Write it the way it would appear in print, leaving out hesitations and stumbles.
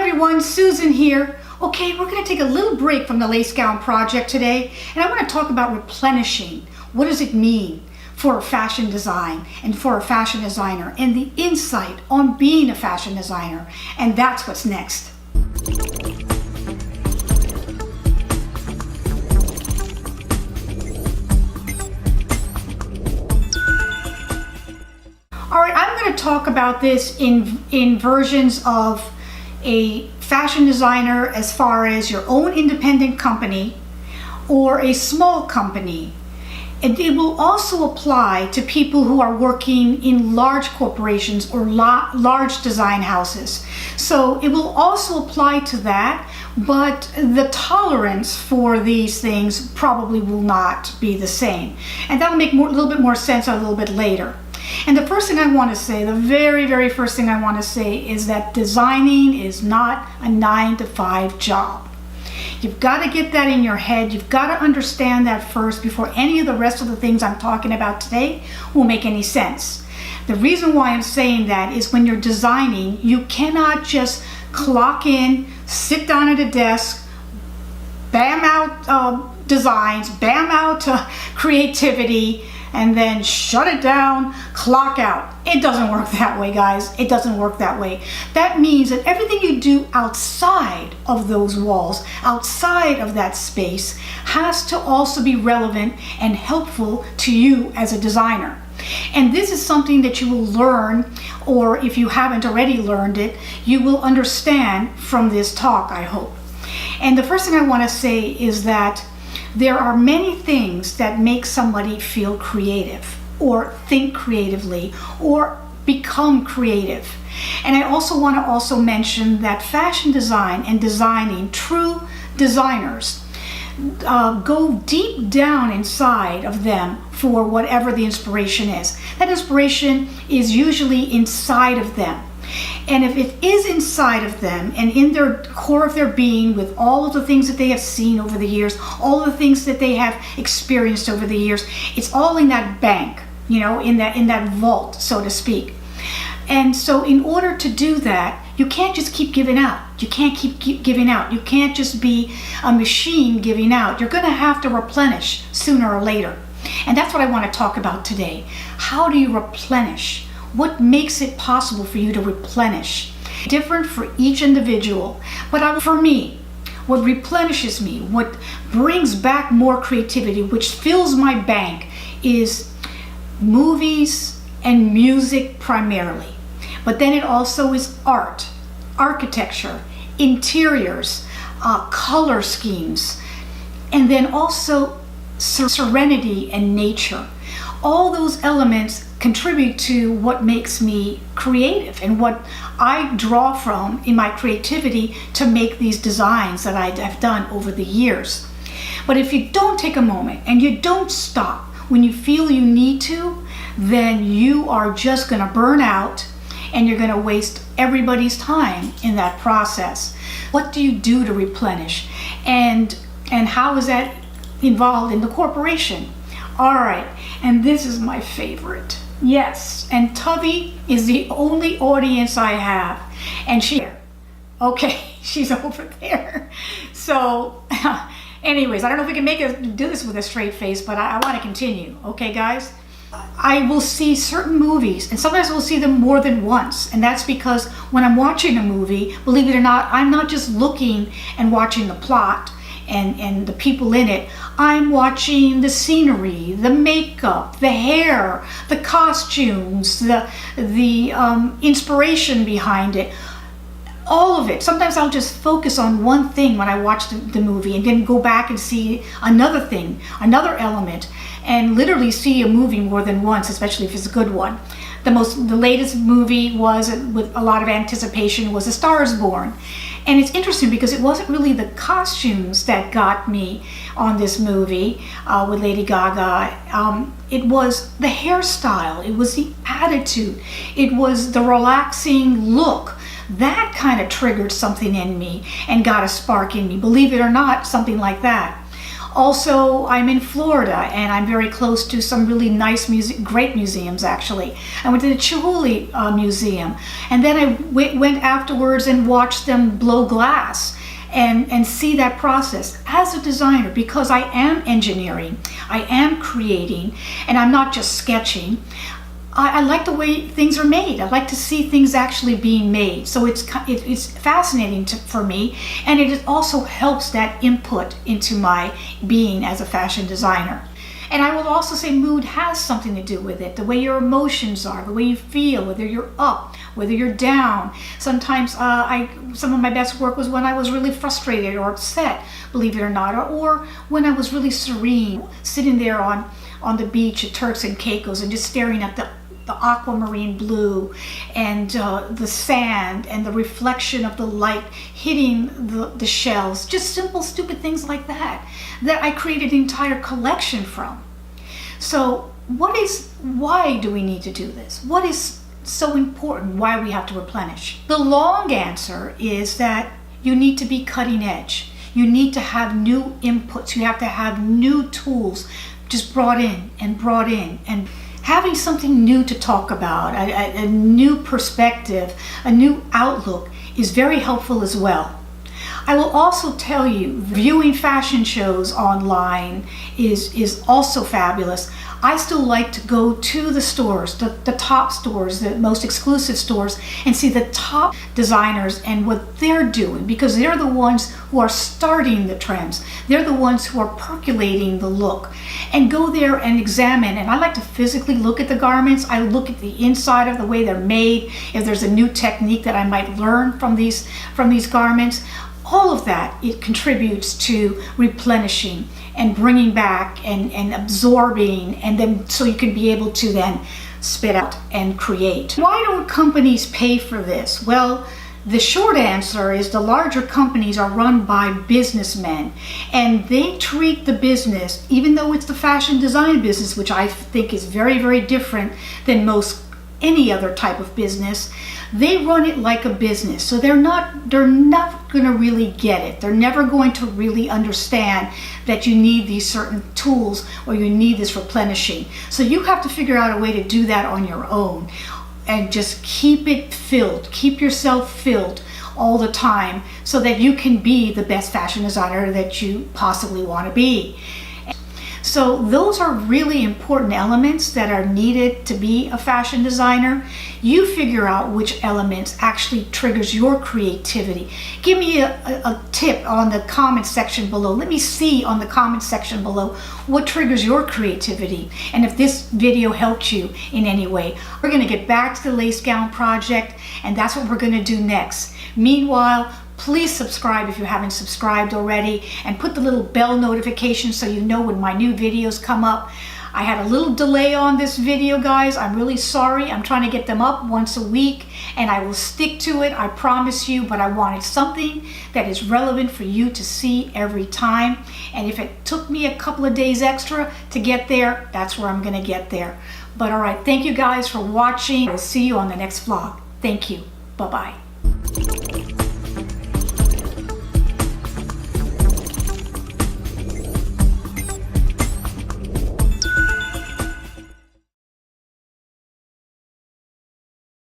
everyone, Susan here. Okay, we're going to take a little break from the lace gown project today, and I want to talk about replenishing. What does it mean for a fashion design and for a fashion designer, and the insight on being a fashion designer? And that's what's next. All right, I'm going to talk about this in versions of a fashion designer as far as your own independent company or a small company. And it will also apply to people who are working in large corporations or large design houses. So it will also apply to that, but the tolerance for these things probably will not be the same. And that'll make a little bit more sense a little bit later. And the first thing I want to say, the very first thing I want to say is that designing is not a 9-to-5 job. You've got to get that in your head. You've got to understand that first before any of the rest of the things I'm talking about today will make any sense. The reason why I'm saying that is when you're designing, you cannot just clock in, sit down at a desk, bam out designs, bam out creativity, and then shut it down, clock out. It doesn't work that way, guys. It doesn't work that way. That means that everything you do outside of those walls, outside of that space, has to also be relevant and helpful to you as a designer. And this is something that you will learn, or if you haven't already learned it, you will understand from this talk, I hope. And the first thing I want to say is that there are many things that make somebody feel creative or think creatively or become creative. And I also want to mention that fashion design and designing, true designers, go deep down inside of them for whatever the inspiration is. That inspiration is usually inside of them. And if it is inside of them and in their core of their being, with all of the things that they have seen over the years, all of the things that they have experienced over the years, it's all in that bank, you know, in that vault, so to speak. And so in order to do that, you can't just keep giving out. You can't keep giving out. You can't just be a machine giving out. You're going to have to replenish sooner or later. And that's what I want to talk about today. How do you replenish? What makes it possible for you to replenish? Different for each individual. But for me, what replenishes me, what brings back more creativity, which fills my bank, is movies and music primarily. But then it also is art, architecture, interiors, color schemes, and then also serenity and nature. All those elements contribute to what makes me creative and what I draw from in my creativity to make these designs that I have done over the years. But if you don't take a moment and you don't stop when you feel you need to, then you are just going to burn out and you're going to waste everybody's time in that process. What do you do to replenish? And how is that involved in the corporation? All right, and this is my favorite. Yes, and Tubby is the only audience I have, and okay, she's over there. So, anyways, I don't know if we can do this with a straight face, but I want to continue. Okay, guys? I will see certain movies, and sometimes we'll see them more than once, and that's because when I'm watching a movie, believe it or not, I'm not just looking and watching the plot and the people in it. I'm watching the scenery, the makeup, the hair, the costumes, the inspiration behind it, all of it. Sometimes I'll just focus on one thing when I watch the movie and then go back and see another thing, another element, and literally see a movie more than once, especially if it's a good one. The latest movie was, with a lot of anticipation, was A Star is Born. And it's interesting because it wasn't really the costumes that got me on this movie with Lady Gaga. It was the hairstyle, it was the attitude, it was the relaxing look. That kind of triggered something in me and got a spark in me. Believe it or not, something like that. Also, I'm in Florida, and I'm very close to some really nice great museums actually. I went to the Chihuly Museum, and then I went afterwards and watched them blow glass and see that process as a designer, because I am engineering, I am creating, and I'm not just sketching. I like the way things are made. I like to see things actually being made. So it's fascinating for me, and it also helps that input into my being as a fashion designer. And I will also say mood has something to do with it. The way your emotions are, the way you feel, whether you're up, whether you're down. Sometimes some of my best work was when I was really frustrated or upset, believe it or not, or when I was really serene, sitting there on the beach at Turks and Caicos and just staring at the aquamarine blue and the sand and the reflection of the light hitting the shells. Just simple, stupid things like that I created an entire collection from. So why do we need to do this? What is so important? Why we have to replenish? The long answer is that you need to be cutting edge. You need to have new inputs. You have to have new tools just brought in, and having something new to talk about, a new perspective, a new outlook is very helpful as well. I will also tell you, viewing fashion shows online is also fabulous. I still like to go to the stores, the top stores, the most exclusive stores, and see the top designers and what they're doing, because they're the ones who are starting the trends. They're the ones who are percolating the look. And go there and examine. And I like to physically look at the garments. I look at the inside of the way they're made, if there's a new technique that I might learn from these garments. All of that, it contributes to replenishing and bringing back and absorbing, and then so you can be able to then spit out and create. Why don't companies pay for this? Well, the short answer is the larger companies are run by businessmen, and they treat the business, even though it's the fashion design business, which I think is very, very different than any other type of business, they run it like a business. So they're not going to really get it. They're never going to really understand that you need these certain tools or you need this replenishing. So you have to figure out a way to do that on your own, and just keep it filled. Keep yourself filled all the time so that you can be the best fashion designer that you possibly want to be. So those are really important elements that are needed to be a fashion designer. You figure out which elements actually triggers your creativity. Give me a tip on the comment section below. Let me see on the comment section below what triggers your creativity, and if this video helped you in any way. We're going to get back to the lace gown project, and that's what we're going to do next. Meanwhile, please subscribe if you haven't subscribed already, and put the little bell notification so you know when my new videos come up. I had a little delay on this video, guys. I'm really sorry. I'm trying to get them up once a week, and I will stick to it, I promise you, but I wanted something that is relevant for you to see every time. And if it took me a couple of days extra to get there, that's where I'm going to get there. But all right, thank you guys for watching. I'll see you on the next vlog. Thank you. Bye-bye.